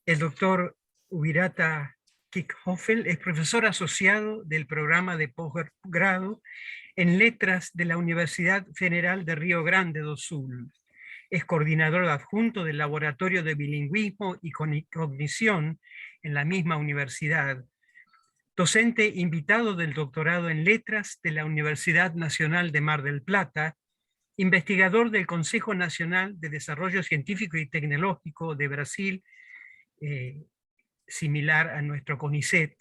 El doctor Ubirata Kickhoffel es profesor asociado del programa de posgrado en Letras de la Universidad Federal de Río Grande do Sul. Es coordinador adjunto del Laboratorio de Bilingüismo y Cognición en la misma universidad. Docente invitado del doctorado en Letras de la Universidad Nacional de Mar del Plata, investigador del Consejo Nacional de Desarrollo Científico y Tecnológico de Brasil, similar a nuestro CONICET,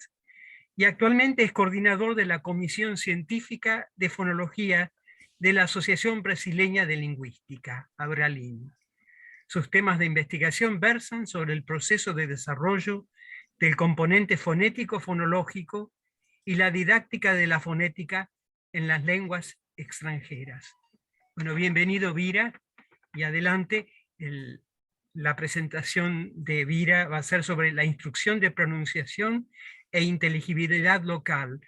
y actualmente es coordinador de la Comisión Científica de Fonología de la Asociación Brasileña de Lingüística, ABRALIN. Sus temas de investigación versan sobre el proceso de desarrollo del componente fonético-fonológico y la didáctica de la fonética en las lenguas extranjeras. Bueno, bienvenido, Vira, y adelante. La presentación de Vira va a ser sobre la instrucción de pronunciación e inteligibilidad local,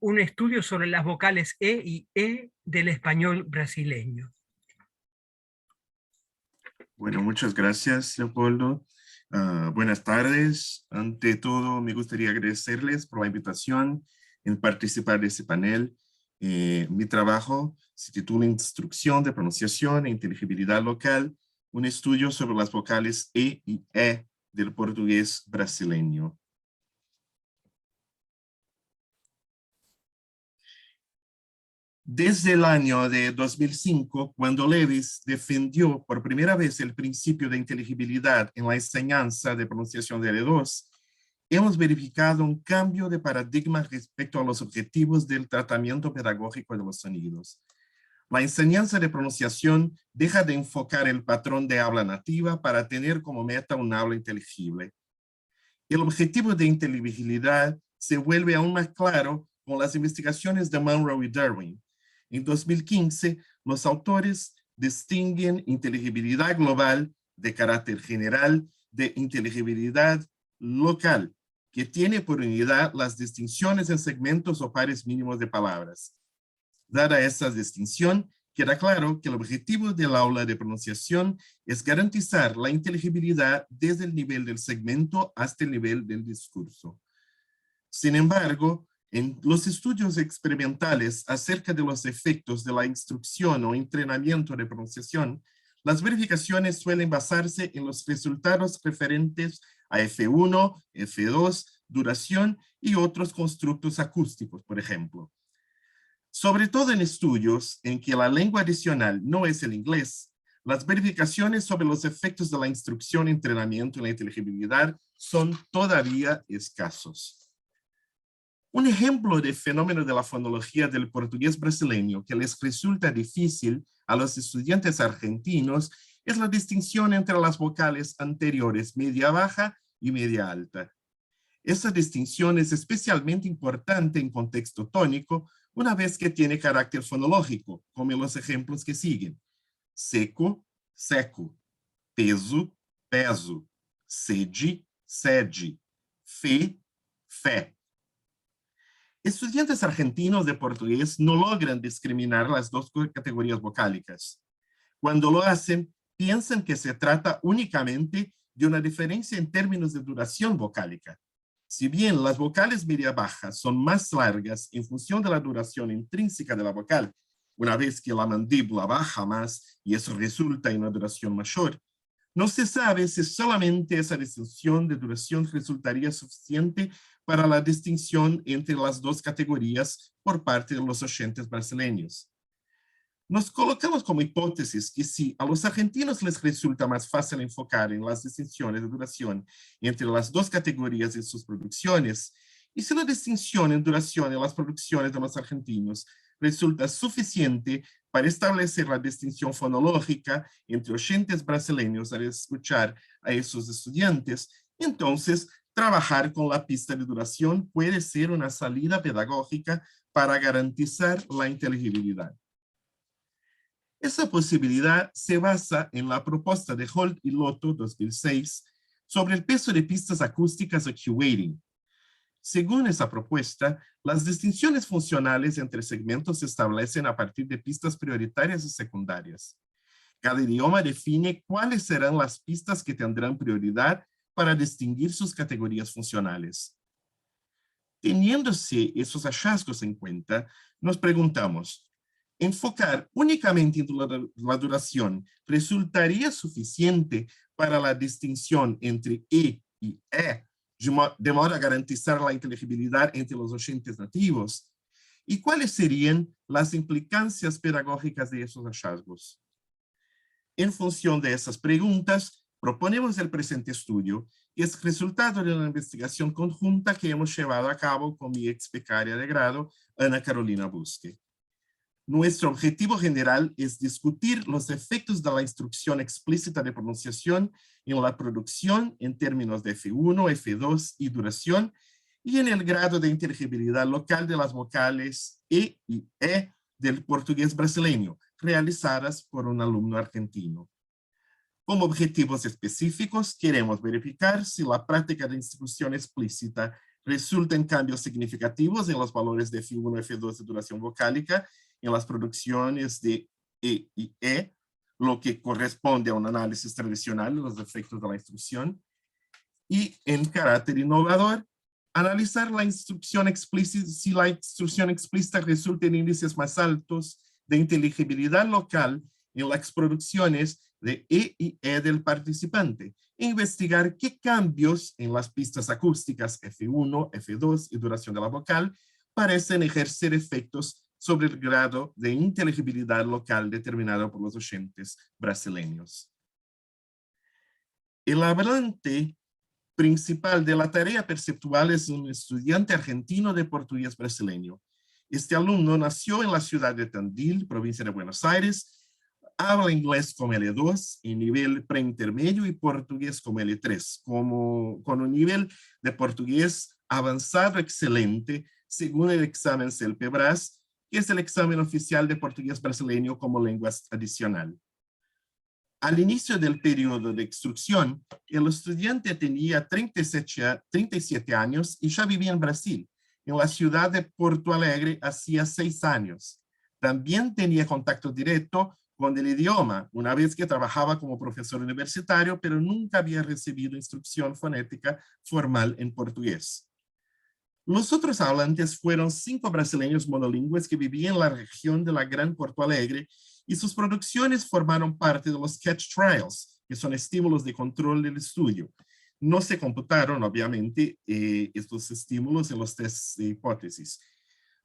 un estudio sobre las vocales E y E del español brasileño. Bueno, muchas gracias, Leopoldo. Buenas tardes. Ante todo, me gustaría agradecerles por la invitación en participar de este panel. Mi trabajo se titula Instrucción de pronunciación e inteligibilidad local, un estudio sobre las vocales E y E del portugués brasileño. Desde el año de 2005, cuando Lewis defendió por primera vez el principio de inteligibilidad en la enseñanza de pronunciación de L2, hemos verificado un cambio de paradigma respecto a los objetivos del tratamiento pedagógico de los sonidos. La enseñanza de pronunciación deja de enfocar el patrón de habla nativa para tener como meta un habla inteligible. El objetivo de inteligibilidad se vuelve aún más claro con las investigaciones de Monroe y Darwin. En 2015, los autores distinguen inteligibilidad global de carácter general de inteligibilidad local, que tiene por unidad las distinciones en segmentos o pares mínimos de palabras. Dada esa distinción, queda claro que el objetivo del aula de pronunciación es garantizar la inteligibilidad desde el nivel del segmento hasta el nivel del discurso. Sin embargo, en los estudios experimentales acerca de los efectos de la instrucción o entrenamiento de pronunciación, las verificaciones suelen basarse en los resultados referentes a F1, F2, duración y otros constructos acústicos, por ejemplo. Sobre todo en estudios en que la lengua adicional no es el inglés, las verificaciones sobre los efectos de la instrucción, entrenamiento y la inteligibilidad son todavía escasos. Un ejemplo de fenómeno de la fonología del portugués brasileño que les resulta difícil a los estudiantes argentinos es la distinción entre las vocales anteriores media-baja y media-alta. Esa distinción es especialmente importante en contexto tónico una vez que tiene carácter fonológico, como en los ejemplos que siguen. Seco, seco. Peso, peso. Sede, sede. Fe, fe. Estudiantes argentinos de portugués no logran discriminar las dos categorías vocálicas. Cuando lo hacen, piensan que se trata únicamente de una diferencia en términos de duración vocálica. Si bien las vocales media-bajas son más largas en función de la duración intrínseca de la vocal, una vez que la mandíbula baja más y eso resulta en una duración mayor, no se sabe si solamente esa distinción de duración resultaría suficiente para la distinción entre las dos categorías por parte de los oyentes brasileños. Nos colocamos como hipótesis que si a los argentinos les resulta más fácil enfocar en las distinciones de duración entre las dos categorías en sus producciones, y si la distinción en duración en las producciones de los argentinos resulta suficiente para establecer la distinción fonológica entre oyentes brasileños al escuchar a esos estudiantes, entonces trabajar con la pista de duración puede ser una salida pedagógica para garantizar la inteligibilidad. Esa posibilidad se basa en la propuesta de Holt y Lotto 2006 sobre el peso de pistas acústicas o cue-weighting. Según esa propuesta, las distinciones funcionales entre segmentos se establecen a partir de pistas prioritarias y secundarias. Cada idioma define cuáles serán las pistas que tendrán prioridad para distinguir sus categorías funcionales. Teniéndose esos hallazgos en cuenta, nos preguntamos, ¿enfocar únicamente en la duración resultaría suficiente para la distinción entre E y E, de modo a garantizar la inteligibilidad entre los oyentes nativos? ¿Y cuáles serían las implicancias pedagógicas de esos hallazgos? En función de esas preguntas, proponemos el presente estudio, que es resultado de una investigación conjunta que hemos llevado a cabo con mi ex becaria de grado, Ana Carolina Busque. Nuestro objetivo general es discutir los efectos de la instrucción explícita de pronunciación en la producción en términos de F1, F2 y duración, y en el grado de inteligibilidad local de las vocales E y E del portugués brasileño, realizadas por un alumno argentino. Como objetivos específicos, queremos verificar si la práctica de instrucción explícita resulta en cambios significativos en los valores de F1 y F2 de duración vocálica en las producciones de E y E, lo que corresponde a un análisis tradicional de los efectos de la instrucción. Y en carácter innovador, analizar la instrucción explícita, si la instrucción explícita resulta en índices más altos de inteligibilidad local en las producciones de E y E del participante, e investigar qué cambios en las pistas acústicas F1, F2 y duración de la vocal parecen ejercer efectos sobre el grado de inteligibilidad local determinado por los oyentes brasileños. El hablante principal de la tarea perceptual es un estudiante argentino de portugués brasileño. Este alumno nació en la ciudad de Tandil, provincia de Buenos Aires, habla inglés como L2 en nivel preintermedio y portugués como L3, con un nivel de portugués avanzado excelente según el examen CELPE-BRAS, que es el examen oficial de portugués brasileño como lengua adicional. Al inicio del periodo de instrucción, el estudiante tenía 37 años y ya vivía en Brasil, en la ciudad de Porto Alegre, hacía 6 años. También tenía contacto directo con el idioma, una vez que trabajaba como profesor universitario, pero nunca había recibido instrucción fonética formal en portugués. Los otros hablantes fueron 5 brasileños monolingües que vivían en la región de la Gran Porto Alegre y sus producciones formaron parte de los catch trials, que son estímulos de control del estudio. No se computaron, obviamente, estos estímulos en los tests de hipótesis.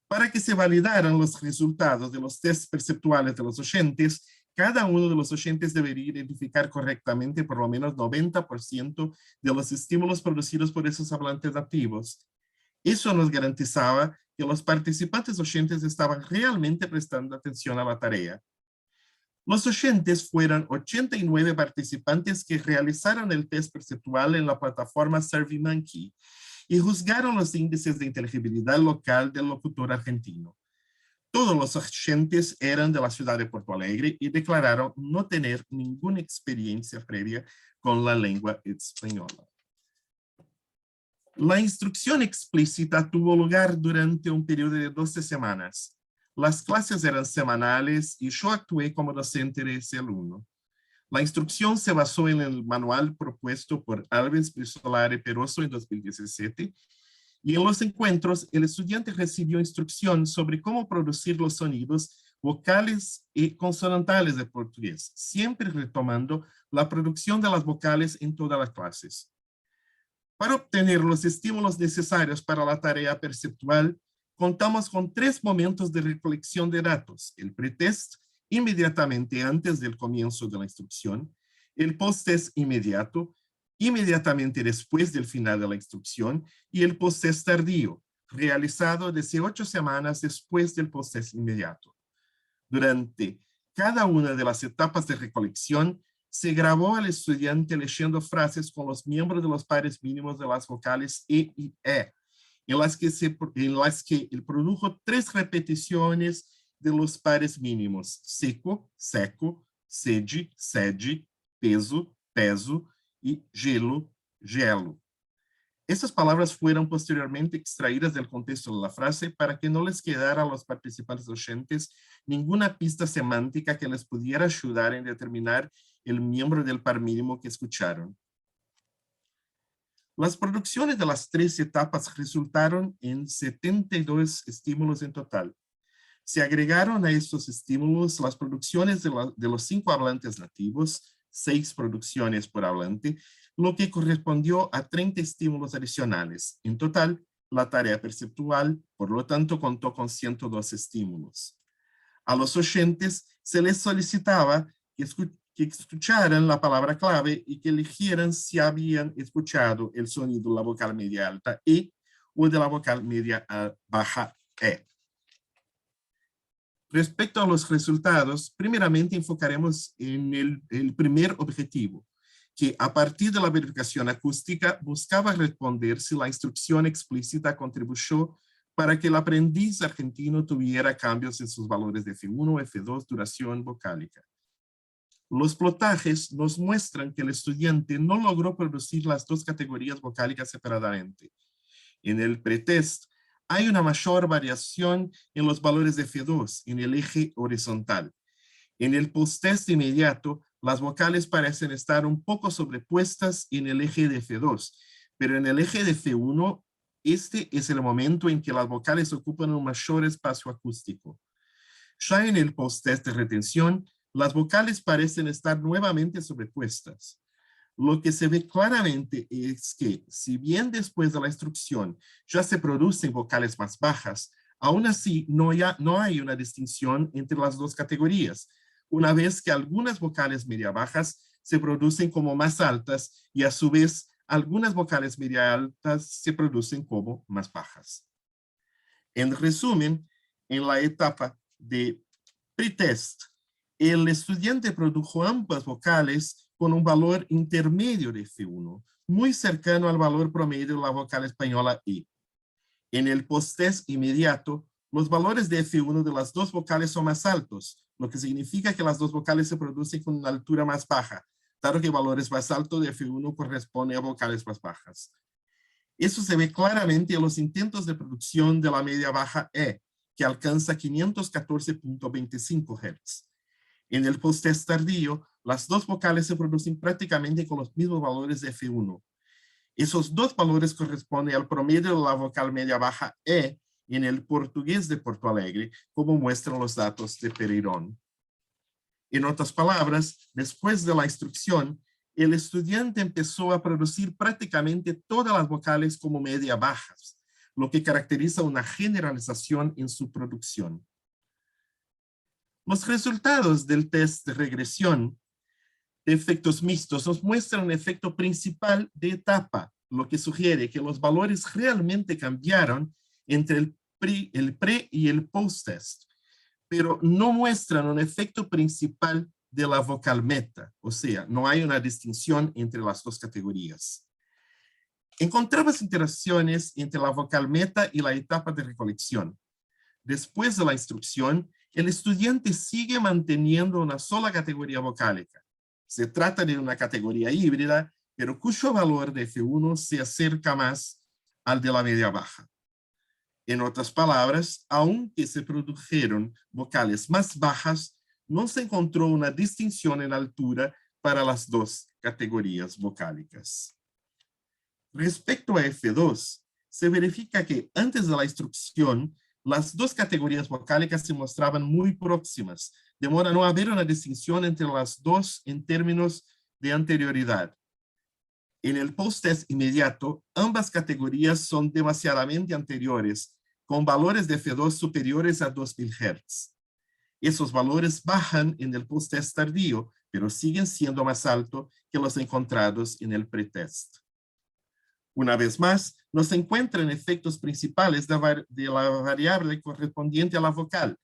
Para que se validaran los resultados de los tests perceptuales de los oyentes, cada uno de los oyentes debería identificar correctamente por lo menos 90% de los estímulos producidos por esos hablantes activos. Eso nos garantizaba que los participantes oyentes estaban realmente prestando atención a la tarea. Los oyentes fueron 89 participantes que realizaron el test perceptual en la plataforma SurveyMonkey y juzgaron los índices de inteligibilidad local del locutor argentino. Todos los oyentes eran de la ciudad de Porto Alegre y declararon no tener ninguna experiencia previa con la lengua española. La instrucción explícita tuvo lugar durante un periodo de 12 semanas. Las clases eran semanales y yo actué como docente de ese alumno. La instrucción se basó en el manual propuesto por Alves Brisolare Peroso en 2017 y en los encuentros el estudiante recibió instrucción sobre cómo producir los sonidos vocales y consonantales de portugués, siempre retomando la producción de las vocales en todas las clases. Para obtener los estímulos necesarios para la tarea perceptual, contamos con 3 momentos de recolección de datos: el pretest, inmediatamente antes del comienzo de la instrucción; el posttest inmediato, inmediatamente después del final de la instrucción; y el posttest tardío, realizado desde 8 semanas después del posttest inmediato. Durante cada una de las etapas de recolección, se grabó al estudiante leyendo frases con los miembros de los pares mínimos de las vocales E y E, en las que él produjo 3 repeticiones de los pares mínimos: seco, seco, sede, sede, peso, peso y gelo, gelo. Estas palabras fueron posteriormente extraídas del contexto de la frase para que no les quedara a los participantes oyentes ninguna pista semántica que les pudiera ayudar en determinar el miembro del par mínimo que escucharon. Las producciones de las 3 etapas resultaron en 72 estímulos en total. Se agregaron a estos estímulos las producciones de los 5 hablantes nativos, 6 producciones por hablante, lo que correspondió a 30 estímulos adicionales. En total, la tarea perceptual, por lo tanto, contó con 102 estímulos. A los oyentes se les solicitaba que escucharan la palabra clave y que eligieran si habían escuchado el sonido de la vocal media alta E o de la vocal media baja E. Respecto a los resultados, primeramente enfocaremos en el primer objetivo, que a partir de la verificación acústica buscaba responder si la instrucción explícita contribuyó para que el aprendiz argentino tuviera cambios en sus valores de F1, F2, duración vocálica. Los plotajes nos muestran que el estudiante no logró producir las 2 categorías vocálicas separadamente. En el pretest hay una mayor variación en los valores de F2 en el eje horizontal. En el posttest inmediato, las vocales parecen estar un poco sobrepuestas en el eje de F2, pero en el eje de F1, este es el momento en que las vocales ocupan un mayor espacio acústico. Ya en el posttest de retención, las vocales parecen estar nuevamente sobrepuestas. Lo que se ve claramente es que, si bien después de la instrucción ya se producen vocales más bajas, aún así no hay una distinción entre las 2 categorías, una vez que algunas vocales media bajas se producen como más altas y a su vez algunas vocales media altas se producen como más bajas. En resumen, en la etapa de pretest, el estudiante produjo ambas vocales con un valor intermedio de F1, muy cercano al valor promedio de la vocal española E. En el posttest inmediato, los valores de F1 de las 2 vocales son más altos, lo que significa que las 2 vocales se producen con una altura más baja, dado que valores más altos de F1 corresponden a vocales más bajas. Eso se ve claramente en los intentos de producción de la media baja E, que alcanza 514.25 Hz. En el posttest tardío, las 2 vocales se producen prácticamente con los mismos valores de F1. Esos 2 valores corresponden al promedio de la vocal media baja E en el portugués de Porto Alegre, como muestran los datos de Pereirón. En otras palabras, después de la instrucción, el estudiante empezó a producir prácticamente todas las vocales como media bajas, lo que caracteriza una generalización en su producción. Los resultados del test de regresión de efectos mixtos nos muestran un efecto principal de etapa, lo que sugiere que los valores realmente cambiaron entre el pre y el post-test, pero no muestran un efecto principal de la vocal meta, o sea, no hay una distinción entre las 2 categorías. Encontramos interacciones entre la vocal meta y la etapa de recolección. Después de la instrucción, el estudiante sigue manteniendo una sola categoría vocálica. Se trata de una categoría híbrida, pero cuyo valor de F1 se acerca más al de la media baja. En otras palabras, aunque se produjeron vocales más bajas, no se encontró una distinción en altura para las 2 categorías vocálicas. Respecto a F2, se verifica que antes de la instrucción, las 2 categorías vocálicas se mostraban muy próximas, de modo a no haber una distinción entre las 2 en términos de anterioridad. En el post-test inmediato, ambas categorías son demasiadamente anteriores, con valores de F2 superiores a 2000 Hz. Esos valores bajan en el post-test tardío, pero siguen siendo más altos que los encontrados en el pretest. Una vez más, no se encuentran efectos principales de la variable correspondiente a la vocal,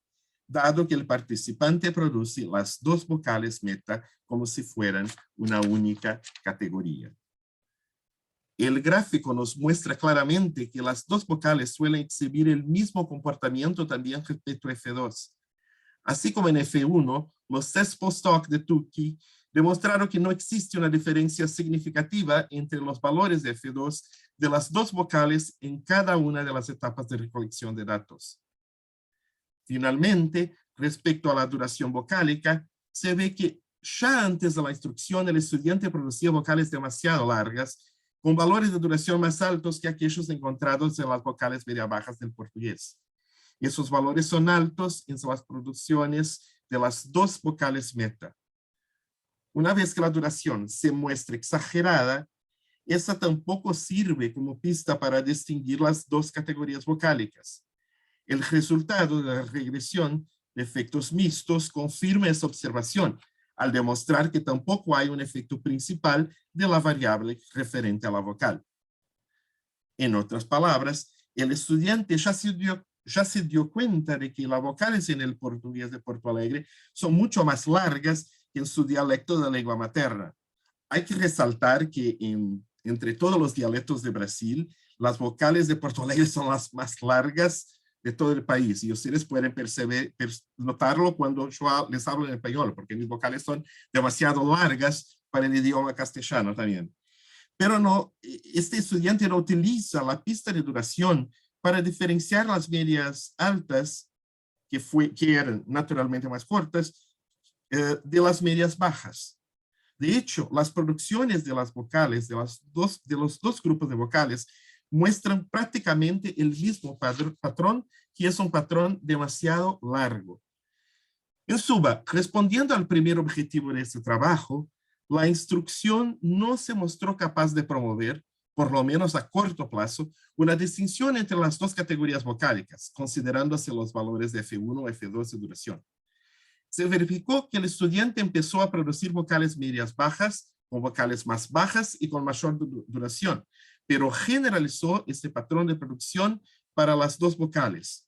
dado que el participante produce las 2 vocales meta como si fueran una única categoría. El gráfico nos muestra claramente que las 2 vocales suelen exhibir el mismo comportamiento también respecto a F2. Así como en F1, los test post-hoc de Tukey demostraron que no existe una diferencia significativa entre los valores de F2 de las 2 vocales en cada una de las etapas de recolección de datos. Finalmente, respecto a la duración vocálica, se ve que ya antes de la instrucción el estudiante producía vocales demasiado largas, con valores de duración más altos que aquellos encontrados en las vocales media bajas del portugués. Esos valores son altos en las producciones de las dos vocales meta. Una vez que la duración se muestra exagerada, esta tampoco sirve como pista para distinguir las dos categorías vocálicas. El resultado de la regresión de efectos mixtos confirma esa observación, al demostrar que tampoco hay un efecto principal de la variable referente a la vocal. En otras palabras, el estudiante ya se dio cuenta de que las vocales en el portugués de Porto Alegre son mucho más largas que en su dialecto de lengua materna. Hay que resaltar que entre todos los dialectos de Brasil, las vocales de Porto Alegre son las más largas de todo el país. Y ustedes pueden notarlo cuando yo les hablo en español, porque mis vocales son demasiado largas para el idioma castellano también. Pero no, este estudiante no utiliza la pista de duración para diferenciar las medias altas, que eran naturalmente más cortas, de las medias bajas. De hecho, las producciones de las vocales de los dos grupos de vocales muestran prácticamente el mismo patrón, que es un patrón demasiado largo. En suma, respondiendo al primer objetivo de este trabajo, la instrucción no se mostró capaz de promover, por lo menos a corto plazo, una distinción entre las dos categorías vocálicas, considerándose los valores de F1 o F2 de duración. Se verificó que el estudiante empezó a producir vocales medias bajas, con vocales más bajas y con mayor duración, pero generalizó este patrón de producción para las dos vocales.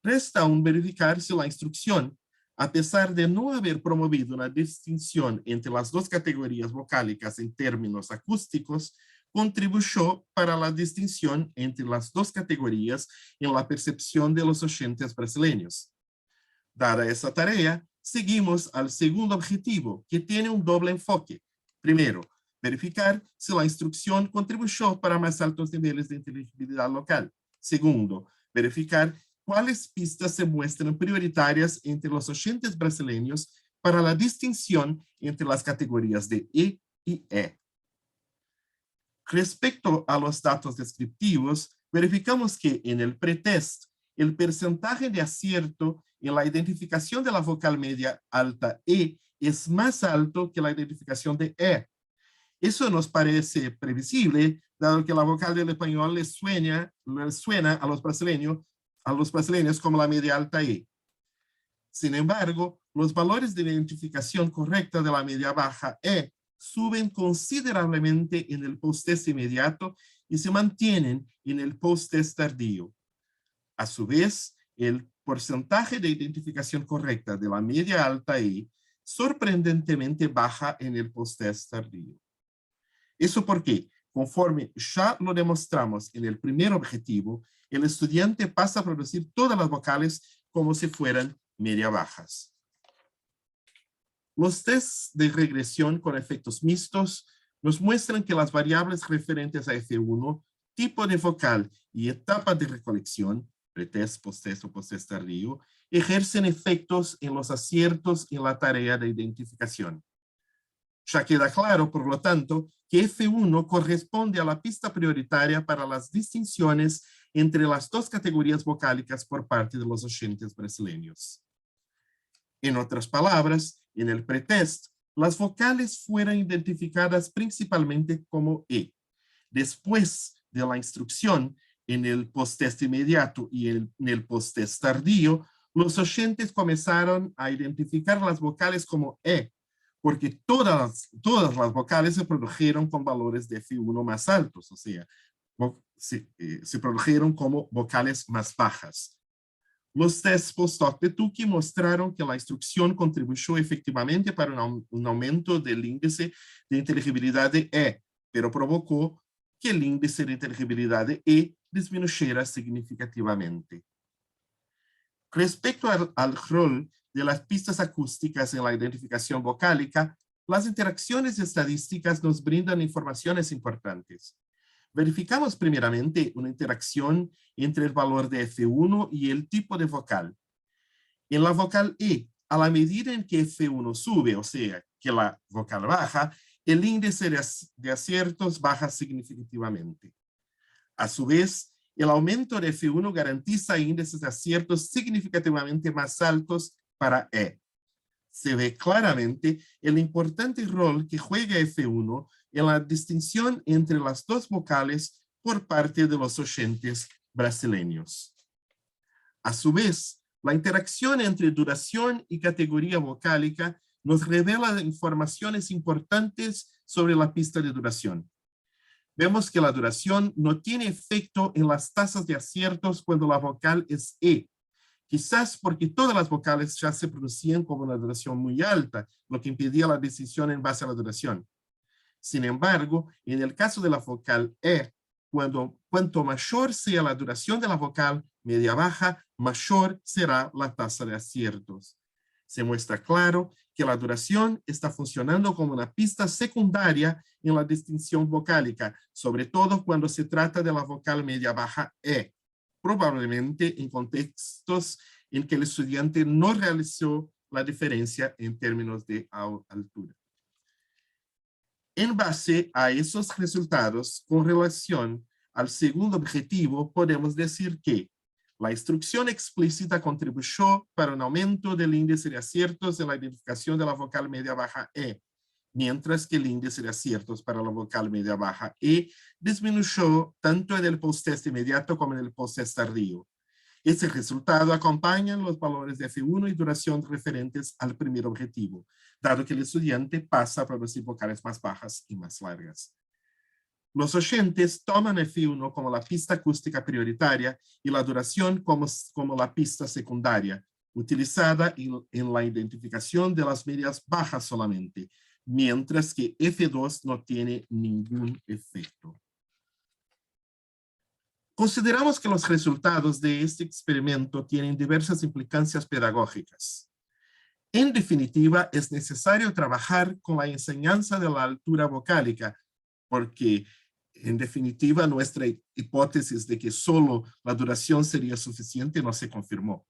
Resta aún verificar si la instrucción, a pesar de no haber promovido una distinción entre las dos categorías vocálicas en términos acústicos, contribuyó para la distinción entre las dos categorías en la percepción de los oyentes brasileños. Dada esa tarea, seguimos al segundo objetivo, que tiene un doble enfoque. Primero, verificar si la instrucción contribuyó para más altos niveles de inteligibilidad local. Segundo, verificar cuáles pistas se muestran prioritarias entre los oyentes brasileños para la distinción entre las categorías de E y E. Respecto a los datos descriptivos, verificamos que en el pretest, el porcentaje de acierto en la identificación de la vocal media alta E es más alto que la identificación de E. Eso nos parece previsible, dado que la vocal del español les suena a los brasileños como la media alta E. Sin embargo, los valores de identificación correcta de la media baja E suben considerablemente en el post-test inmediato y se mantienen en el post-test tardío. A su vez, el porcentaje de identificación correcta de la media alta E sorprendentemente baja en el post-test tardío. Eso porque, conforme ya lo demostramos en el primer objetivo, el estudiante pasa a producir todas las vocales como si fueran media bajas. Los tests de regresión con efectos mixtos nos muestran que las variables referentes a F1, tipo de vocal y etapa de recolección, pretest, posttest o posttest tardío, ejercen efectos en los aciertos en la tarea de identificación. Ya queda claro, por lo tanto, que F1 corresponde a la pista prioritaria para las distinciones entre las dos categorías vocálicas por parte de los oyentes brasileños. En otras palabras, en el pretest, las vocales fueron identificadas principalmente como E. Después de la instrucción, en el posttest inmediato y en el posttest tardío, los oyentes comenzaron a identificar las vocales como E, porque todas las vocales se produjeron con valores de F1 más altos, o sea, se produjeron como vocales más bajas. Los tests post-hoc de Tukey mostraron que la instrucción contribuyó efectivamente para un aumento del índice de inteligibilidad de E, pero provocó que el índice de inteligibilidad de E disminuyera significativamente. Respecto al rol de las pistas acústicas en la identificación vocálica, las interacciones estadísticas nos brindan informaciones importantes. Verificamos primeramente una interacción entre el valor de F1 y el tipo de vocal. En la vocal E, a la medida en que F1 sube, o sea, que la vocal baja, el índice de aciertos baja significativamente. A su vez, el aumento de F1 garantiza índices de aciertos significativamente más altos para E. Se ve claramente el importante rol que juega F1 en la distinción entre las dos vocales por parte de los oyentes brasileños. A su vez, la interacción entre duración y categoría vocálica nos revela informaciones importantes sobre la pista de duración. Vemos que la duración no tiene efecto en las tasas de aciertos cuando la vocal es E, quizás porque todas las vocales ya se producían con una duración muy alta, lo que impedía la decisión en base a la duración. Sin embargo, en el caso de la vocal E, cuanto mayor sea la duración de la vocal media-baja, mayor será la tasa de aciertos. Se muestra claro que la duración está funcionando como una pista secundaria en la distinción vocálica, sobre todo cuando se trata de la vocal media-baja E, probablemente en contextos en que el estudiante no realizó la diferencia en términos de altura. En base a esos resultados, con relación al segundo objetivo, podemos decir que la instrucción explícita contribuyó para un aumento del índice de aciertos en la identificación de la vocal media-baja E, mientras que el índice de aciertos para la vocal media-baja E disminuyó tanto en el post-test inmediato como en el post-test tardío. Ese resultado acompaña los valores de F1 y duración referentes al primer objetivo, dado que el estudiante pasa a producir vocales más bajas y más largas. Los oyentes toman F1 como la pista acústica prioritaria y la duración como la pista secundaria, utilizada en la identificación de las medias bajas solamente, mientras que F2 no tiene ningún efecto. Consideramos que los resultados de este experimento tienen diversas implicancias pedagógicas. En definitiva, es necesario trabajar con la enseñanza de la altura vocálica, porque en definitiva nuestra hipótesis de que solo la duración sería suficiente no se confirmó.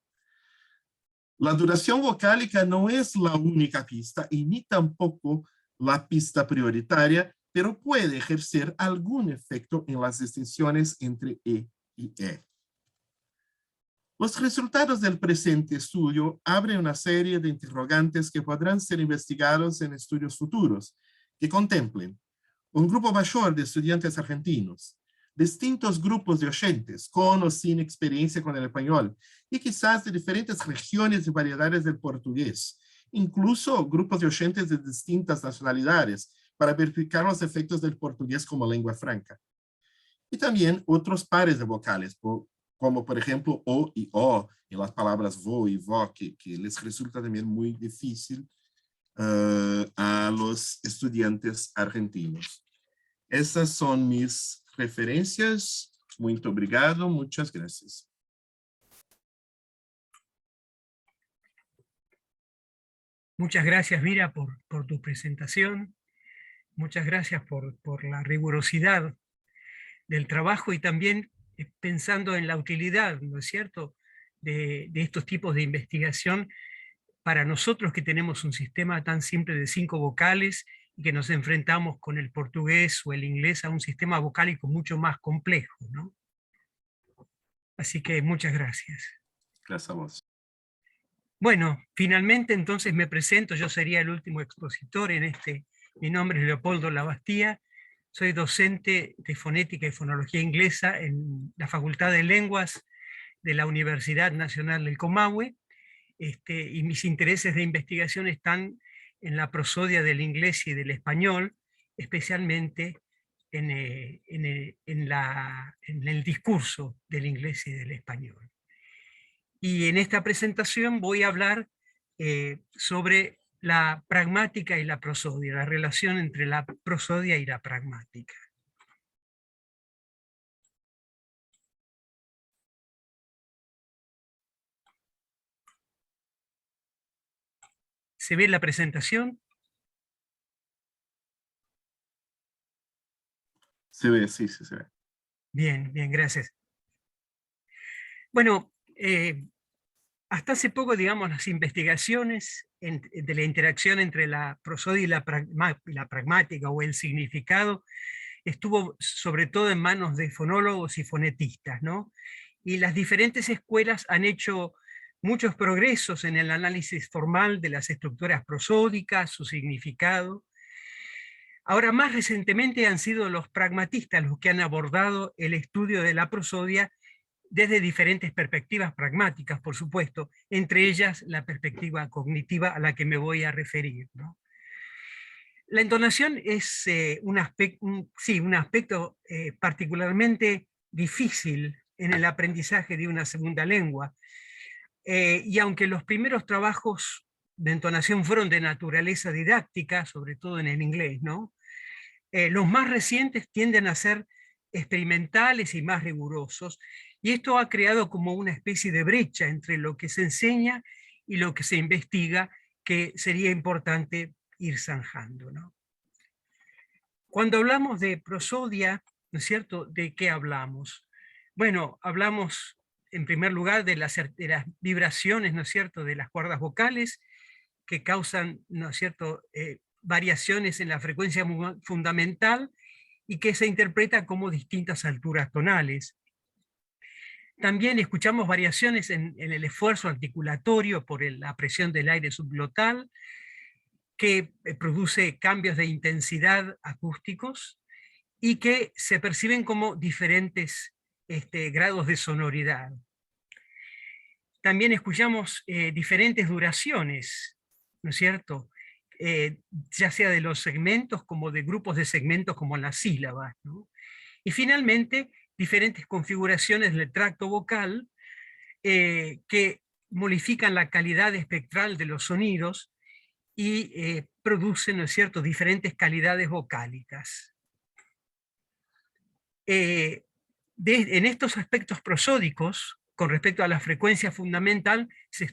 La duración vocálica no es la única pista y ni tampoco la pista prioritaria, pero puede ejercer algún efecto en las distinciones entre E y E. Los resultados del presente estudio abren una serie de interrogantes que podrán ser investigados en estudios futuros, que contemplen un grupo mayor de estudiantes argentinos, distintos grupos de oyentes, con o sin experiencia con el español, y quizás de diferentes regiones y variedades del portugués, incluso grupos de oyentes de distintas nacionalidades, para verificar los efectos del portugués como lengua franca. Y también otros pares de vocales, como por ejemplo O y O, en las palabras vo y vo, que les resulta también muy difícil a los estudiantes argentinos. Esas son mis referencias. Muy obrigado, muchas gracias. Muchas gracias, Mira, por tu presentación. Muchas gracias por la rigurosidad del trabajo y también pensando en la utilidad, ¿no es cierto?, de estos tipos de investigación para nosotros que tenemos un sistema tan simple de 5 vocales y que nos enfrentamos con el portugués o el inglés a un sistema vocálico mucho más complejo, ¿no? Así que muchas gracias. Gracias a vos. Bueno, finalmente entonces me presento, yo sería el último expositor en este. Mi nombre es Leopoldo Labastía, soy docente de fonética y fonología inglesa en la Facultad de Lenguas de la Universidad Nacional del Comahue, y mis intereses de investigación están en la prosodia del inglés y del español, especialmente en el discurso del inglés y del español. Y en esta presentación voy a hablar sobre la pragmática y la prosodia, la relación entre la prosodia y la pragmática. ¿Se ve la presentación? Se ve, sí, sí, se ve. Bien, bien, gracias. Bueno, hasta hace poco, digamos, las investigaciones de la interacción entre la prosodia y la pragmática o el significado estuvo sobre todo en manos de fonólogos y fonetistas, ¿no? Y las diferentes escuelas han hecho muchos progresos en el análisis formal de las estructuras prosódicas, su significado. Ahora, más recientemente han sido los pragmatistas los que han abordado el estudio de la prosodia desde diferentes perspectivas pragmáticas, por supuesto, entre ellas la perspectiva cognitiva a la que me voy a referir, ¿no? La entonación es un aspecto particularmente difícil en el aprendizaje de una segunda lengua. Y aunque los primeros trabajos de entonación fueron de naturaleza didáctica, sobre todo en el inglés, ¿no? Los más recientes tienden a ser experimentales y más rigurosos, y esto ha creado como una especie de brecha entre lo que se enseña y lo que se investiga, que sería importante ir zanjando, ¿no? Cuando hablamos de prosodia, ¿no es cierto?, ¿de qué hablamos? Bueno, hablamos en primer lugar de las vibraciones, ¿no es cierto?, de las cuerdas vocales que causan, ¿no es cierto?, variaciones en la frecuencia fundamental y que se interpreta como distintas alturas tonales. También escuchamos variaciones en el esfuerzo articulatorio por la presión del aire subglotal, que produce cambios de intensidad acústicos y que se perciben como diferentes grados de sonoridad. También escuchamos diferentes duraciones, ¿no es cierto?, ya sea de los segmentos como de grupos de segmentos como las sílabas, ¿no? Y finalmente, diferentes configuraciones del tracto vocal que modifican la calidad espectral de los sonidos y producen, ¿no es cierto?, diferentes calidades vocálicas. En estos aspectos prosódicos, con respecto a la frecuencia fundamental, se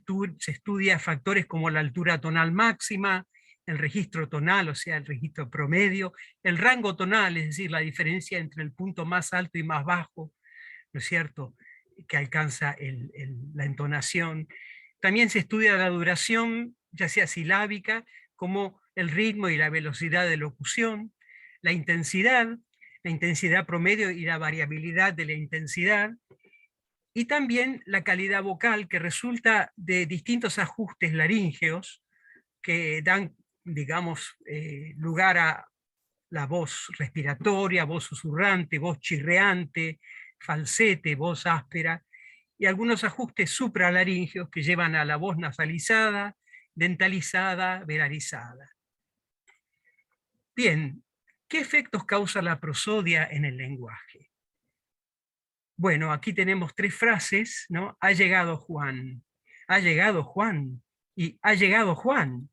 estudia factores como la altura tonal máxima, el registro tonal, o sea, el registro promedio, el rango tonal, es decir, la diferencia entre el punto más alto y más bajo, ¿no es cierto?, que alcanza la entonación. También se estudia la duración, ya sea silábica, como el ritmo y la velocidad de locución, la intensidad promedio y la variabilidad de la intensidad, y también la calidad vocal, que resulta de distintos ajustes laríngeos que dan, digamos, lugar a la voz respiratoria, voz susurrante, voz chirreante, falsete, voz áspera, y algunos ajustes supralaríngeos que llevan a la voz nasalizada, dentalizada, veralizada. Bien, ¿qué efectos causa la prosodia en el lenguaje? Bueno, aquí tenemos tres frases, ¿no? Ha llegado Juan, ha llegado Juan, y ha llegado Juan.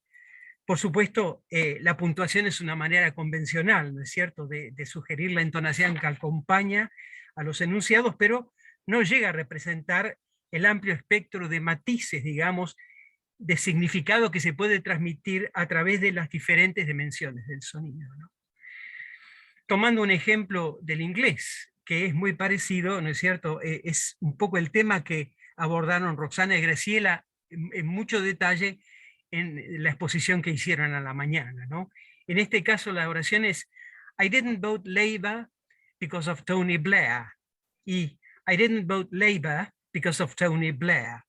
Por supuesto, la puntuación es una manera convencional, ¿no es cierto?, de sugerir la entonación que acompaña a los enunciados, pero no llega a representar el amplio espectro de matices, digamos, de significado que se puede transmitir a través de las diferentes dimensiones del sonido, ¿no? Tomando un ejemplo del inglés, que es muy parecido, ¿no es cierto?, es un poco el tema que abordaron Roxana y Graciela en mucho detalle en la exposición que hicieron a la mañana, ¿no? En este caso la oración es I didn't vote Labour because of Tony Blair, y I didn't vote Labour because of Tony Blair.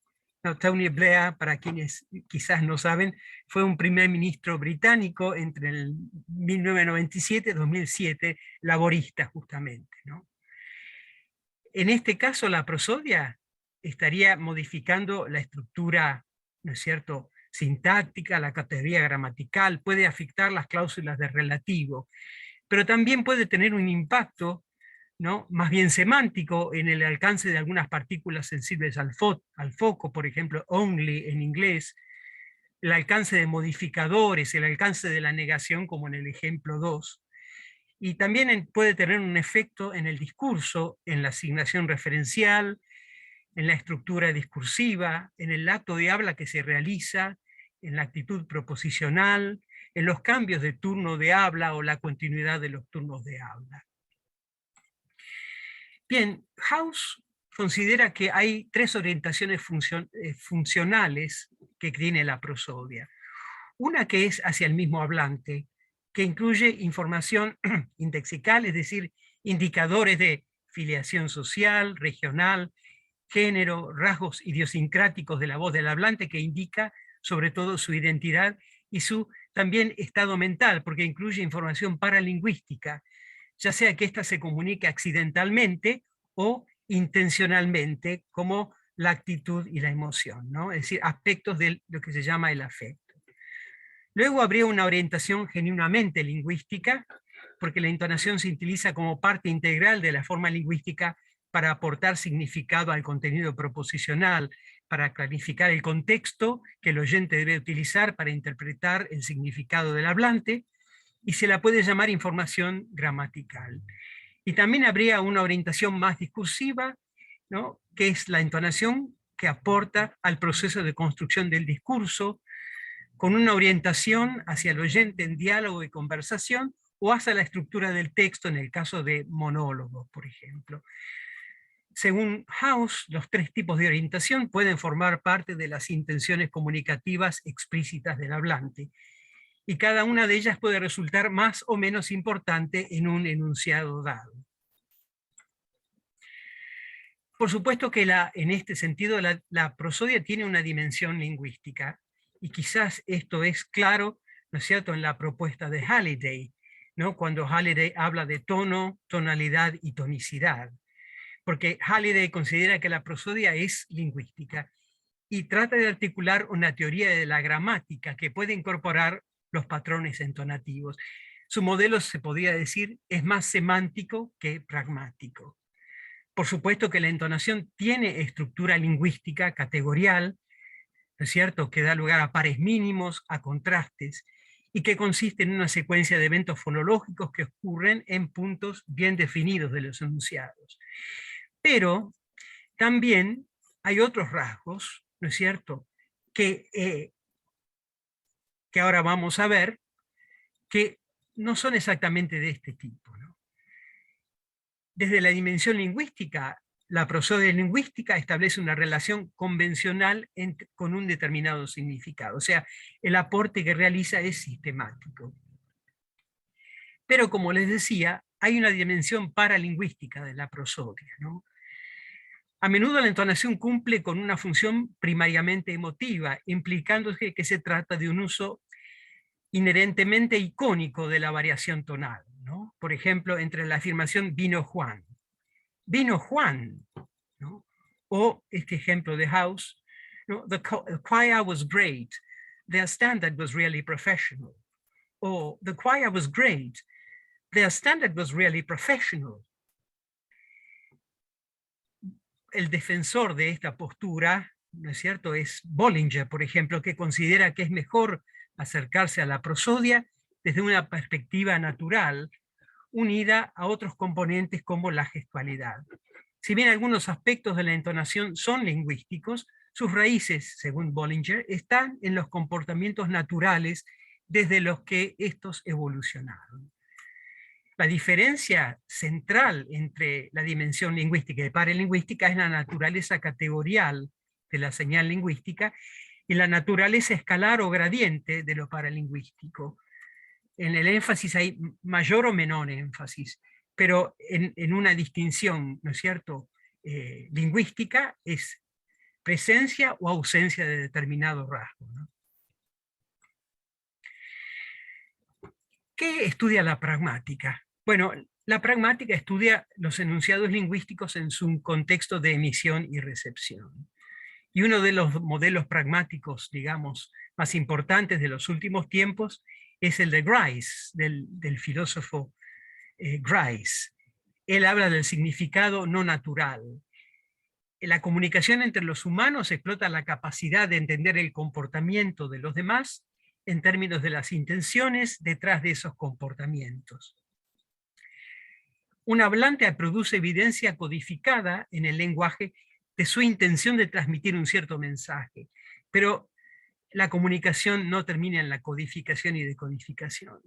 No, Tony Blair, para quienes quizás no saben, fue un primer ministro británico entre el 1997 y 2007, laborista justamente, ¿no? En este caso la prosodia estaría modificando la estructura, ¿no es cierto?, sintáctica, la categoría gramatical, puede afectar las cláusulas de relativo, pero también puede tener un impacto, ¿no?, más bien semántico en el alcance de algunas partículas sensibles al foco, por ejemplo, only en inglés, el alcance de modificadores, el alcance de la negación, como en el ejemplo 2. Y también puede tener un efecto en el discurso, en la asignación referencial, en la estructura discursiva, en el acto de habla que se realiza, en la actitud proposicional, en los cambios de turno de habla o la continuidad de los turnos de habla. Bien, House considera que hay tres orientaciones funcionales que tiene la prosodia. Una que es hacia el mismo hablante, que incluye información indexical, es decir, indicadores de filiación social, regional, género, rasgos idiosincráticos de la voz del hablante, que indica sobre todo su identidad y su también estado mental, porque incluye información paralingüística, ya sea que ésta se comunique accidentalmente o intencionalmente, como la actitud y la emoción, ¿no? Es decir, aspectos de lo que se llama el afecto. Luego habría una orientación genuinamente lingüística, porque la entonación se utiliza como parte integral de la forma lingüística para aportar significado al contenido proposicional, para clarificar el contexto que el oyente debe utilizar para interpretar el significado del hablante, y se la puede llamar información gramatical. Y también habría una orientación más discursiva, ¿no?, que es la entonación que aporta al proceso de construcción del discurso, con una orientación hacia el oyente en diálogo y conversación, o hacia la estructura del texto en el caso de monólogos, por ejemplo. Según House, los tres tipos de orientación pueden formar parte de las intenciones comunicativas explícitas del hablante, y cada una de ellas puede resultar más o menos importante en un enunciado dado. Por supuesto que en este sentido la prosodia tiene una dimensión lingüística, y quizás esto es claro, ¿no es cierto?, en la propuesta de Halliday, ¿no?, cuando Halliday habla de tono, tonalidad y tonicidad, porque Halliday considera que la prosodia es lingüística y trata de articular una teoría de la gramática que puede incorporar los patrones entonativos. Su modelo, se podría decir, es más semántico que pragmático. Por supuesto que la entonación tiene estructura lingüística categorial, ¿no es cierto?, que da lugar a pares mínimos, a contrastes, y que consiste en una secuencia de eventos fonológicos que ocurren en puntos bien definidos de los enunciados. Pero también hay otros rasgos, ¿no es cierto?, que ahora vamos a ver, que no son exactamente de este tipo, ¿no? Desde la dimensión lingüística, la prosodia lingüística establece una relación convencional con un determinado significado, o sea, el aporte que realiza es sistemático. Pero como les decía, hay una dimensión paralingüística de la prosodia, ¿no? A menudo la entonación cumple con una función primariamente emotiva, implicando que se trata de un uso inherentemente icónico de la variación tonal, ¿no? Por ejemplo, entre la afirmación vino Juan, ¿no?, o este ejemplo de House, ¿no?, the choir was great, their standard was really professional, o the choir was great, their standard was really professional. El defensor de esta postura, ¿no es cierto?, es Bollinger, por ejemplo, que considera que es mejor acercarse a la prosodia desde una perspectiva natural, unida a otros componentes como la gestualidad. Si bien algunos aspectos de la entonación son lingüísticos, sus raíces, según Bollinger, están en los comportamientos naturales desde los que estos evolucionaron. La diferencia central entre la dimensión lingüística y paralingüística es la naturaleza categorial de la señal lingüística y la naturaleza escalar o gradiente de lo paralingüístico. En el énfasis hay mayor o menor énfasis, pero en una distinción, ¿no es cierto?, lingüística es presencia o ausencia de determinado rasgo, ¿no? ¿Qué estudia la pragmática? Bueno, la pragmática estudia los enunciados lingüísticos en su contexto de emisión y recepción. Y uno de los modelos pragmáticos, digamos, más importantes de los últimos tiempos es el de Grice, del filósofo Grice. Él habla del significado no natural. La comunicación entre los humanos explota la capacidad de entender el comportamiento de los demás en términos de las intenciones detrás de esos comportamientos. Un hablante produce evidencia codificada en el lenguaje de su intención de transmitir un cierto mensaje, pero la comunicación no termina en la codificación y decodificación,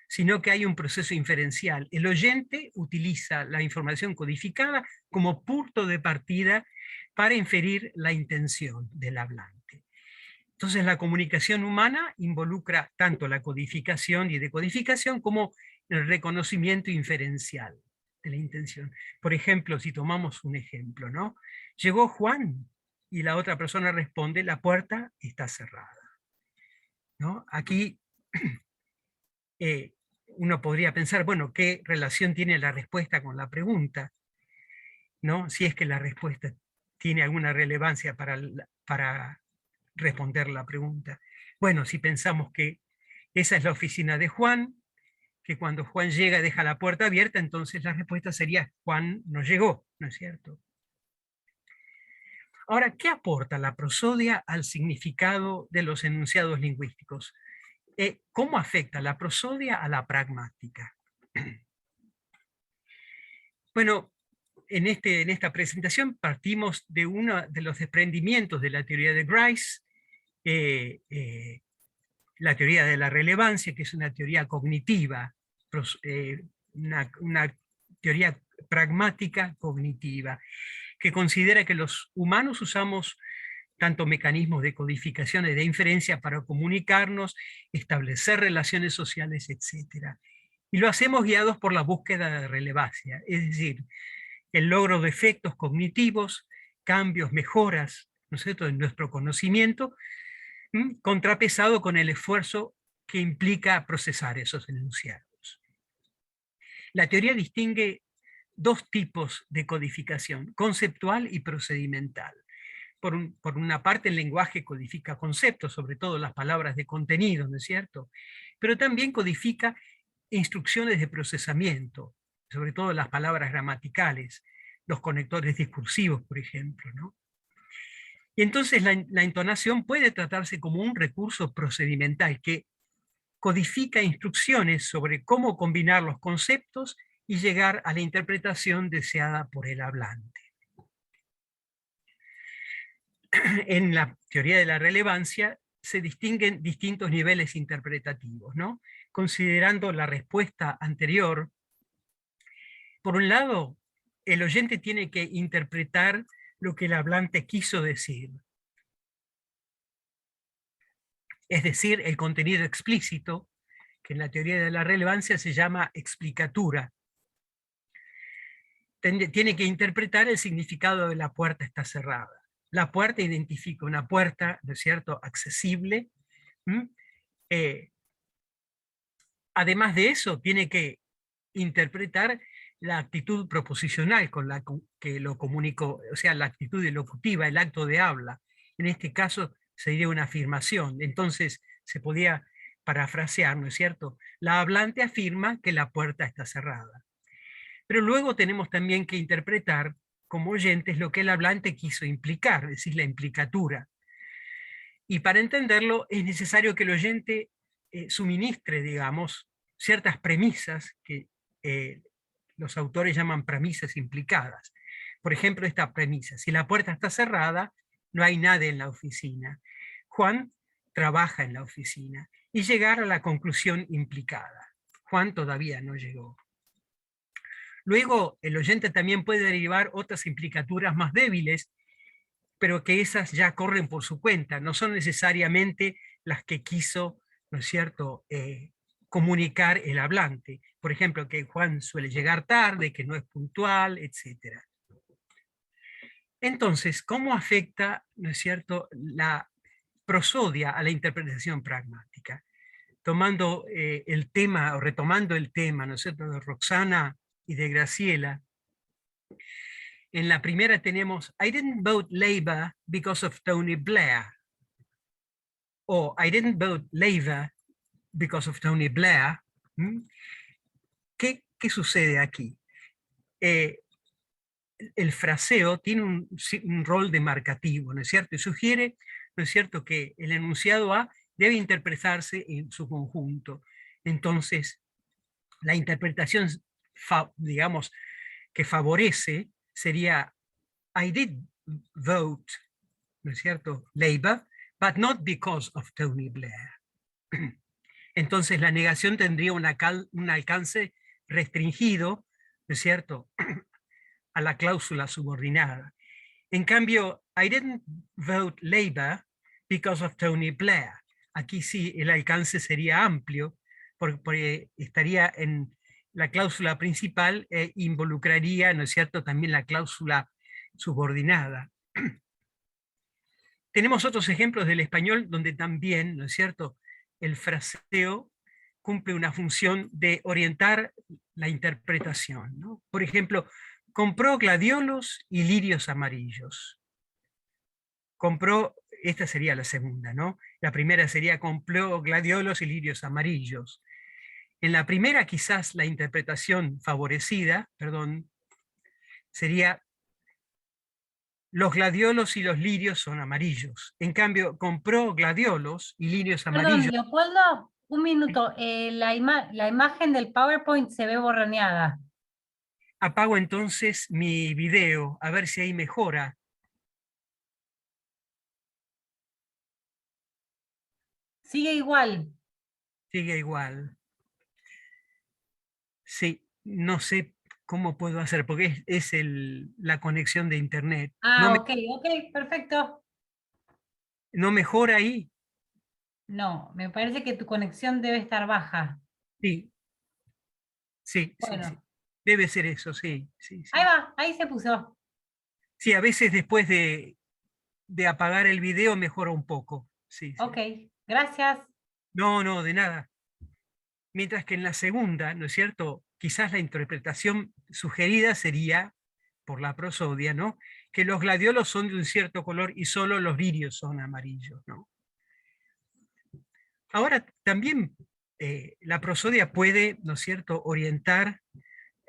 sino que hay un proceso inferencial. El oyente utiliza la información codificada como punto de partida para inferir la intención del hablante. Entonces la comunicación humana involucra tanto la codificación y decodificación como el reconocimiento inferencial de la intención. Por ejemplo, si tomamos un ejemplo, ¿no? Llegó Juan y la otra persona responde, la puerta está cerrada, ¿no? Aquí uno podría pensar, bueno, ¿qué relación tiene la respuesta con la pregunta? ¿No? Si es que la respuesta tiene alguna relevancia para responder la pregunta. Bueno, si pensamos que esa es la oficina de Juan, que cuando Juan llega deja la puerta abierta, entonces la respuesta sería Juan no llegó, ¿no es cierto? Ahora, ¿qué aporta la prosodia al significado de los enunciados lingüísticos? ¿Cómo afecta la prosodia a la pragmática? Bueno, en esta presentación partimos de uno de los desprendimientos de la teoría de Grice, la teoría de la relevancia, que es una teoría cognitiva, una teoría pragmática cognitiva, que considera que los humanos usamos tanto mecanismos de codificación y de inferencia para comunicarnos, establecer relaciones sociales, etc. Y lo hacemos guiados por la búsqueda de relevancia, es decir, el logro de efectos cognitivos, cambios, mejoras, ¿no es cierto?, en nuestro conocimiento, contrapesado con el esfuerzo que implica procesar esos enunciados. La teoría distingue dos tipos de codificación, conceptual y procedimental. Por una parte, el lenguaje codifica conceptos, sobre todo las palabras de contenido, ¿no es cierto? Pero también codifica instrucciones de procesamiento, sobre todo las palabras gramaticales, los conectores discursivos, por ejemplo, ¿no? Y entonces la entonación puede tratarse como un recurso procedimental que codifica instrucciones sobre cómo combinar los conceptos y llegar a la interpretación deseada por el hablante. En la teoría de la relevancia se distinguen distintos niveles interpretativos, ¿no? Considerando la respuesta anterior, por un lado, el oyente tiene que interpretar lo que el hablante quiso decir, es decir, el contenido explícito, que en la teoría de la relevancia se llama explicatura. Tiene que interpretar el significado de la puerta está cerrada. La puerta identifica una puerta, ¿no es cierto?, accesible. Además de eso, tiene que interpretar la actitud proposicional con la que lo comunicó, o sea, la actitud elocutiva, el acto de habla. En este caso sería una afirmación. Entonces se podía parafrasear, ¿no es cierto? La hablante afirma que la puerta está cerrada. Pero luego tenemos también que interpretar como oyentes lo que el hablante quiso implicar, es decir, la implicatura. Y para entenderlo es necesario que el oyente suministre, digamos, ciertas premisas que los autores llaman premisas implicadas. Por ejemplo, esta premisa: si la puerta está cerrada, no hay nadie en la oficina. Juan trabaja en la oficina. Y llegar a la conclusión implicada: Juan todavía no llegó. Luego, el oyente también puede derivar otras implicaturas más débiles, pero que esas ya corren por su cuenta, no son necesariamente las que quiso, ¿no es cierto?, comunicar el hablante. Por ejemplo, que Juan suele llegar tarde, que no es puntual, etc. Entonces, ¿cómo afecta, ¿no es cierto?, la prosodia a la interpretación pragmática? Tomando el tema, o retomando el tema, ¿no es cierto?, de Roxana y de Graciela. En la primera tenemos, I didn't vote Labour because of Tony Blair. O I didn't vote Labour because of Tony Blair. ¿Qué sucede aquí? El fraseo tiene un rol demarcativo, ¿no es cierto? Y sugiere, ¿no es cierto?, que el enunciado A debe interpretarse en su conjunto. Entonces, la interpretación, digamos, que favorece sería I did vote, ¿no es cierto?, Labour, but not because of Tony Blair. Entonces la negación tendría un alcance restringido, ¿no es cierto?, a la cláusula subordinada. En cambio, I didn't vote Labour because of Tony Blair. Aquí sí el alcance sería amplio, porque estaría en la cláusula principal e involucraría, ¿no es cierto?, también la cláusula subordinada. Tenemos otros ejemplos del español donde también, ¿no es cierto?, el fraseo cumple una función de orientar la interpretación, ¿no? Por ejemplo, compró gladiolos y lirios amarillos. Compró, esta sería la segunda, ¿no? La primera sería compró gladiolos y lirios amarillos. En la primera quizás la interpretación favorecida, perdón, sería los gladiolos y los lirios son amarillos. En cambio, compró gladiolos y lirios Perdón, amarillos. Leopoldo, un minuto. La imagen del PowerPoint se ve borroneada. Apago entonces mi video, a ver si ahí mejora. Sigue igual. Sigue igual. Sí, no sé cómo puedo hacer, porque es la conexión de internet. Ah, ok, perfecto. ¿No mejora ahí? No, me parece que tu conexión debe estar baja. Sí, sí. Bueno, Debe ser eso, sí, sí. ahí va, ahí se puso. Sí, a veces después de apagar el video mejora un poco. Sí. Ok, gracias. No, de nada. Mientras que en la segunda, ¿no es cierto? Quizás la interpretación sugerida sería, por la prosodia, ¿no?, que los gladiolos son de un cierto color y solo los lirios son amarillos, ¿no? Ahora, también la prosodia puede, ¿no es cierto?, orientar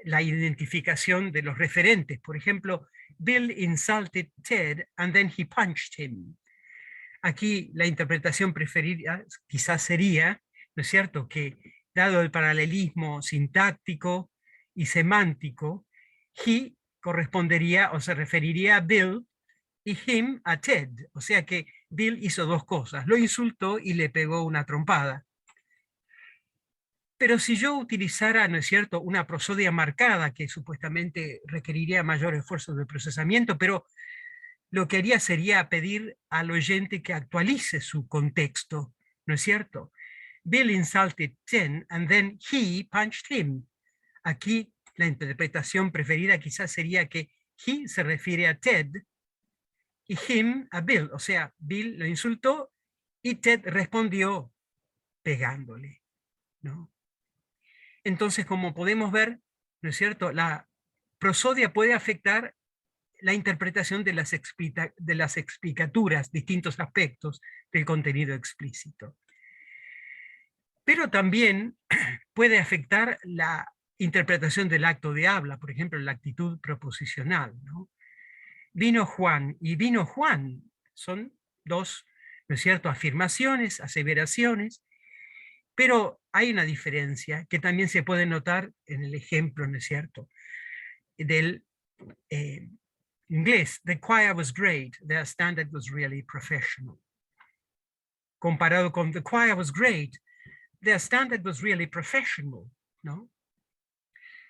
la identificación de los referentes. Por ejemplo, Bill insulted Ted and then he punched him. Aquí la interpretación preferida quizás sería, ¿no es cierto?, que dado el paralelismo sintáctico y semántico, he correspondería o se referiría a Bill y him a Ted. O sea que Bill hizo dos cosas, lo insultó y le pegó una trompada. Pero si yo utilizara, ¿no es cierto?, una prosodia marcada, que supuestamente requeriría mayor esfuerzo de procesamiento, pero lo que haría sería pedir al oyente que actualice su contexto, ¿no es cierto? Bill insulted Ted and then he punched him. Aquí la interpretación preferida quizás sería que he se refiere a Ted y him a Bill, o sea, Bill lo insultó y Ted respondió pegándole, ¿no? Entonces, como podemos ver, ¿no es cierto?, la prosodia puede afectar la interpretación de las explicaturas, distintos aspectos del contenido explícito. Pero también puede afectar la interpretación del acto de habla, por ejemplo, la actitud proposicional, ¿no? Vino Juan y vino Juan son dos, ¿no es cierto?, afirmaciones, aseveraciones, pero hay una diferencia que también se puede notar en el ejemplo, ¿no es cierto?, del inglés. The choir was great, the standard was really professional. Comparado con the choir was great, the standard was really professional, ¿no?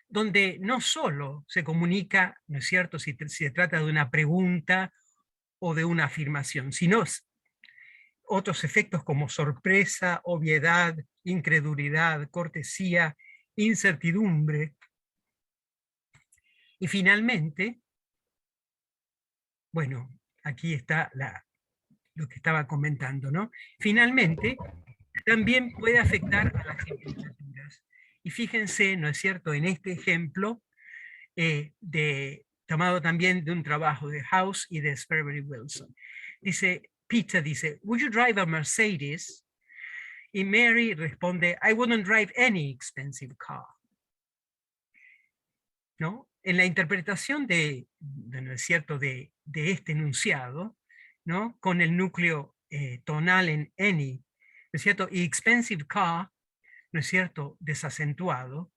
Donde no solo se comunica, ¿no es cierto?, si se trata de una pregunta o de una afirmación, sino otros efectos como sorpresa, obviedad, incredulidad, cortesía, incertidumbre. Y finalmente, bueno, aquí está lo que estaba comentando, ¿no? Finalmente, también puede afectar a las implicaciones. Y fíjense, ¿no es cierto?, en este ejemplo, tomado también de un trabajo de House y de Sperber y Wilson. Dice, Peter dice, would you drive a Mercedes? Y Mary responde, I wouldn't drive any expensive car. ¿No? En la interpretación ¿no es cierto?, de este enunciado, ¿no?, con el núcleo tonal en any, ¿no es cierto?, y expensive car, ¿no es cierto?, desacentuado,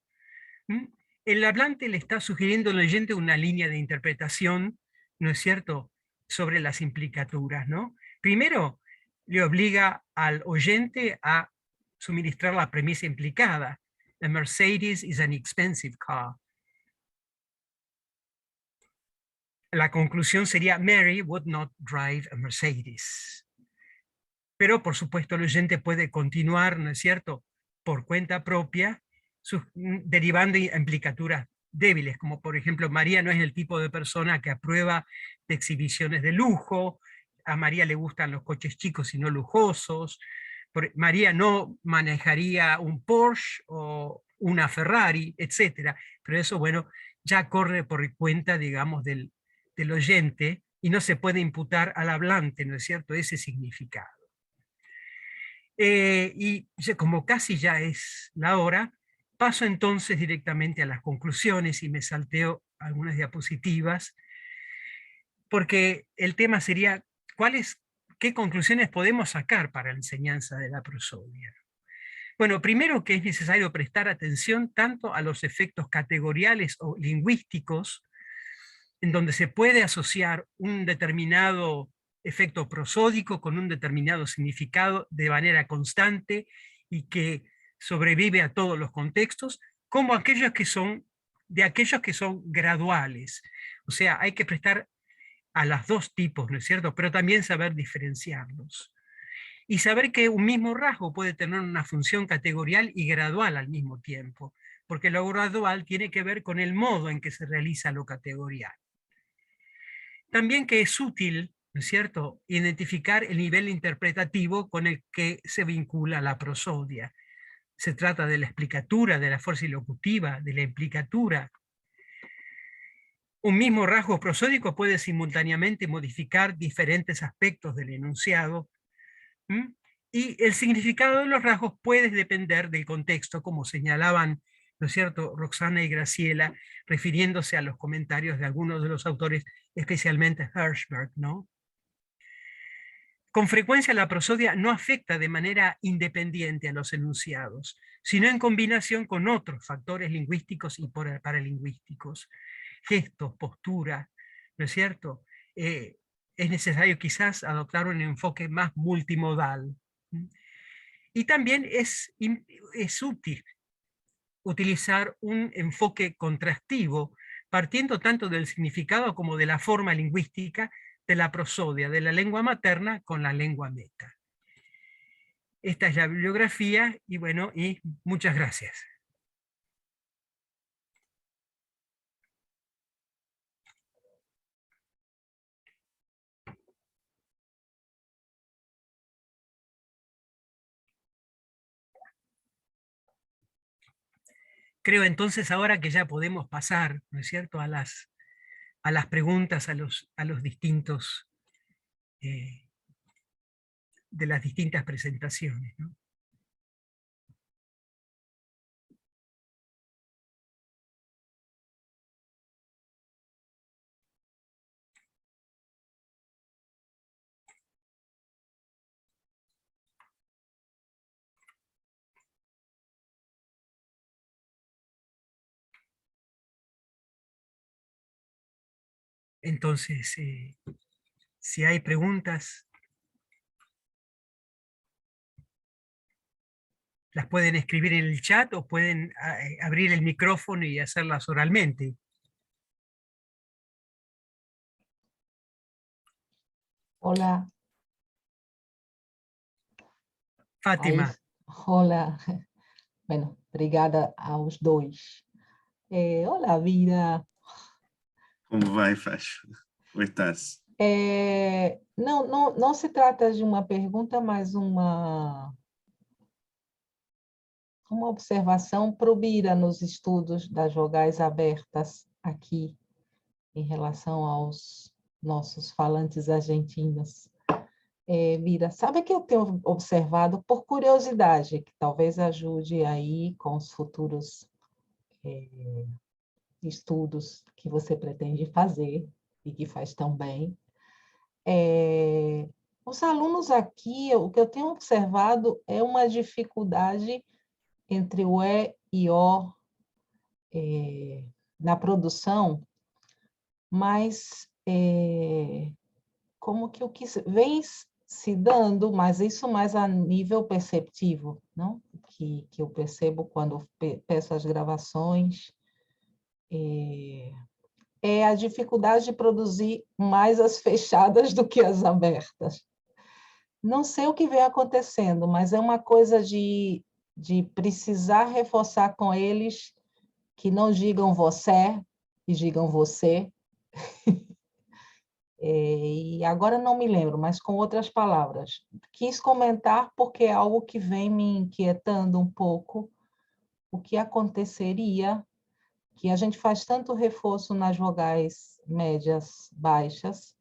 el hablante le está sugiriendo al oyente una línea de interpretación, ¿no es cierto?, sobre las implicaturas, ¿no? Primero, le obliga al oyente a suministrar la premisa implicada. The Mercedes is an expensive car. La conclusión sería, Mary would not drive a Mercedes. pero por supuesto el oyente puede continuar, ¿no es cierto?, por cuenta propia, derivando implicaturas débiles, como por ejemplo, María no es el tipo de persona que aprueba de exhibiciones de lujo, a María le gustan los coches chicos y no lujosos, María no manejaría un Porsche o una Ferrari, etcétera, pero eso, bueno, ya corre por cuenta, digamos, del oyente y no se puede imputar al hablante, ¿no es cierto?, ese significado. Y como casi ya es la hora, paso entonces directamente a las conclusiones y me salteo algunas diapositivas, porque el tema sería qué conclusiones podemos sacar para la enseñanza de la prosodia. Bueno, primero que es necesario prestar atención tanto a los efectos categoriales o lingüísticos, en donde se puede asociar un determinado efecto prosódico con un determinado significado de manera constante y que sobrevive a todos los contextos, como aquellos que son graduales. O sea, hay que prestar a los dos tipos, ¿no es cierto? Pero también saber diferenciarlos. Y saber que un mismo rasgo puede tener una función categorial y gradual al mismo tiempo, porque lo gradual tiene que ver con el modo en que se realiza lo categorial. También que es útil, ¿no es cierto?, identificar el nivel interpretativo con el que se vincula la prosodia. Se trata de la explicatura, de la fuerza ilocutiva, de la implicatura. Un mismo rasgo prosódico puede simultáneamente modificar diferentes aspectos del enunciado, y el significado de los rasgos puede depender del contexto, como señalaban, ¿no es cierto?, Roxana y Graciela, refiriéndose a los comentarios de algunos de los autores, especialmente Hirschberg, ¿no? Con frecuencia la prosodia no afecta de manera independiente a los enunciados, sino en combinación con otros factores lingüísticos y paralingüísticos, gestos, postura, ¿no es cierto? Es necesario quizás adoptar un enfoque más multimodal. Y también es útil utilizar un enfoque contrastivo, partiendo tanto del significado como de la forma lingüística de la prosodia, de la lengua materna con la lengua meta. Esta es la bibliografía y bueno, y muchas gracias. Creo entonces ahora que ya podemos pasar, ¿no es cierto?, a las preguntas, a los distintos, de las distintas presentaciones, ¿no? Entonces, si hay preguntas, las pueden escribir en el chat o pueden abrir el micrófono y hacerlas oralmente. Hola. Fátima. Hola. Bueno, obrigada aos dois. Olá, Vida. Como vai, Faixa? Como estás? Não se trata de uma pergunta, mas uma observação para o Bira nos estudos das vogais abertas aqui, em relação aos nossos falantes argentinos. Bira, sabe que eu tenho observado por curiosidade, que talvez ajude aí com os futuros estudos que você pretende fazer e que faz tão bem. Os alunos aqui, o que eu tenho observado é uma dificuldade entre o E e O na produção, mas como que o que vem se dando, mas isso mais a nível perceptivo, não? Que eu percebo quando peço as gravações, é a dificuldade de produzir mais as fechadas do que as abertas. Não sei o que vem acontecendo, mas é uma coisa de precisar reforçar com eles que não digam você, e digam você. E agora não me lembro, mas com outras palavras. Quis comentar porque é algo que vem me inquietando um pouco, o que aconteceria, que a gente faz tanto reforço nas vogais médias baixas,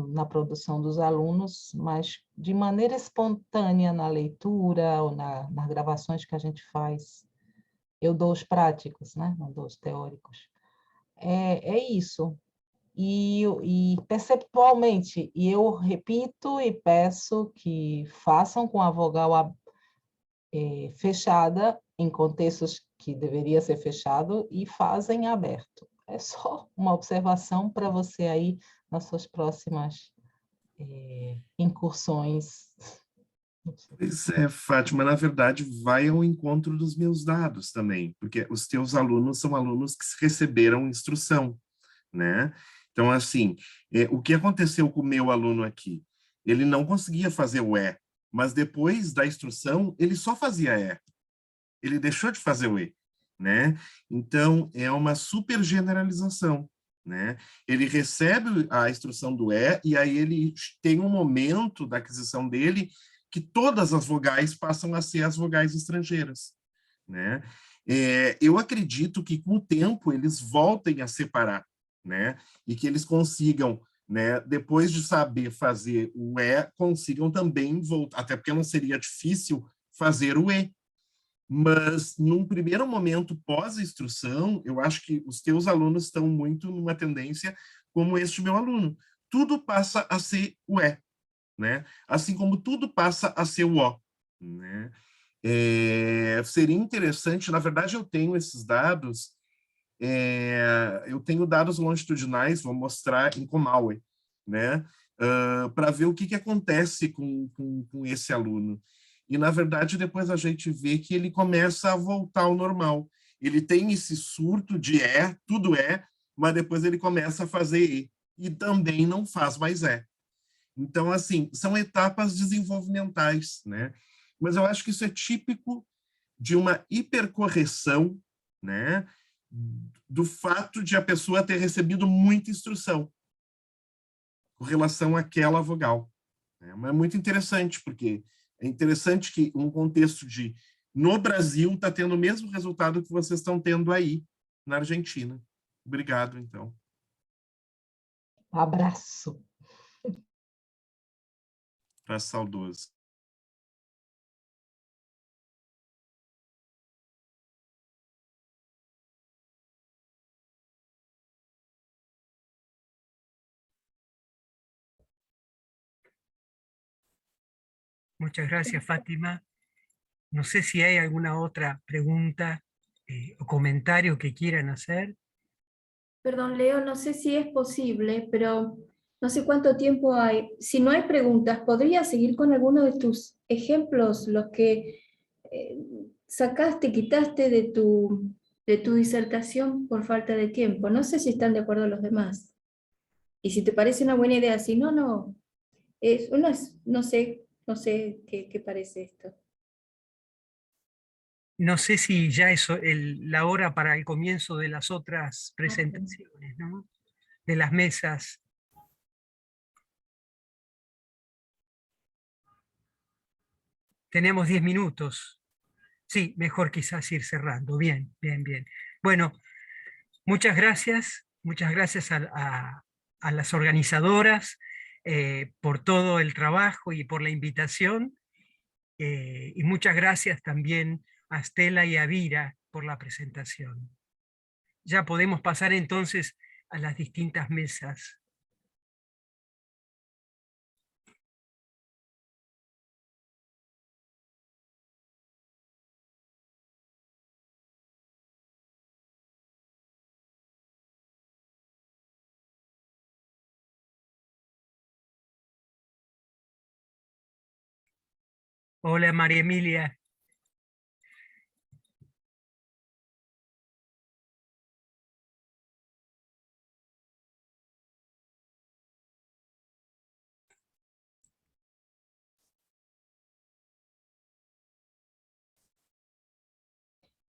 na produção dos alunos, mas de maneira espontânea na leitura ou nas gravações que a gente faz. Eu dou os práticos, né? Não dou os teóricos. É isso. E perceptualmente, e eu repito e peço que façam com a vogal fechada, em contextos que deveria ser fechado, e fazem aberto. É só uma observação para você aí nas suas próximas incursões. Pois é, Fátima, na verdade, vai ao encontro dos meus dados também, porque os teus alunos são alunos que receberam instrução, né? Então, assim, o que aconteceu com o meu aluno aqui? Ele não conseguia fazer o E, mas depois da instrução, ele só fazia E. Ele deixou de fazer o E, né? Então, é uma super generalização, né? Ele recebe a instrução do E e aí ele tem um momento da aquisição dele que todas as vogais passam a ser as vogais estrangeiras, né? Eu acredito que com o tempo eles voltem a separar, né? E que eles consigam, né? Depois de saber fazer o E, consigam também voltar, até porque não seria difícil fazer o E, mas num primeiro momento pós-instrução, eu acho que os teus alunos estão muito numa tendência como este meu aluno. Tudo passa a ser o E, né? Assim como tudo passa a ser o O, né? Seria interessante, na verdade eu tenho esses dados, eu tenho dados longitudinais, vou mostrar em Komawe, né? Para ver o que acontece com esse aluno. E, na verdade, depois a gente vê que ele começa a voltar ao normal. Ele tem esse surto de tudo mas depois ele começa a fazer E. E também não faz mais E. Então, assim, são etapas desenvolvimentais, né? Mas eu acho que isso é típico de uma hipercorreção, né? Do fato de a pessoa ter recebido muita instrução com relação àquela vogal. Mas é muito interessante, porque é interessante que um contexto de no Brasil está tendo o mesmo resultado que vocês estão tendo aí na Argentina. Obrigado, então. Abraço. Para saudoso. Muchas gracias, Fátima. No sé si hay alguna otra pregunta o comentario que quieran hacer. Perdón, Leo, no sé si es posible, pero no sé cuánto tiempo hay. Si no hay preguntas, ¿podrías seguir con alguno de tus ejemplos, los que eh, sacaste, quitaste de tu disertación por falta de tiempo? No sé si están de acuerdo los demás. Y si te parece una buena idea, si no, no. No sé qué parece esto. No sé si ya es la hora para el comienzo de las otras Ok. presentaciones, ¿no? De las mesas. Tenemos 10 minutos. Sí, mejor quizás ir cerrando. Bien, bien, bien. Bueno, muchas gracias a las organizadoras por todo el trabajo y por la invitación. Y muchas gracias también a Estela y a Vira por la presentación. Ya podemos pasar entonces a las distintas mesas. Hola María Emilia.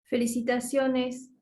Felicitaciones.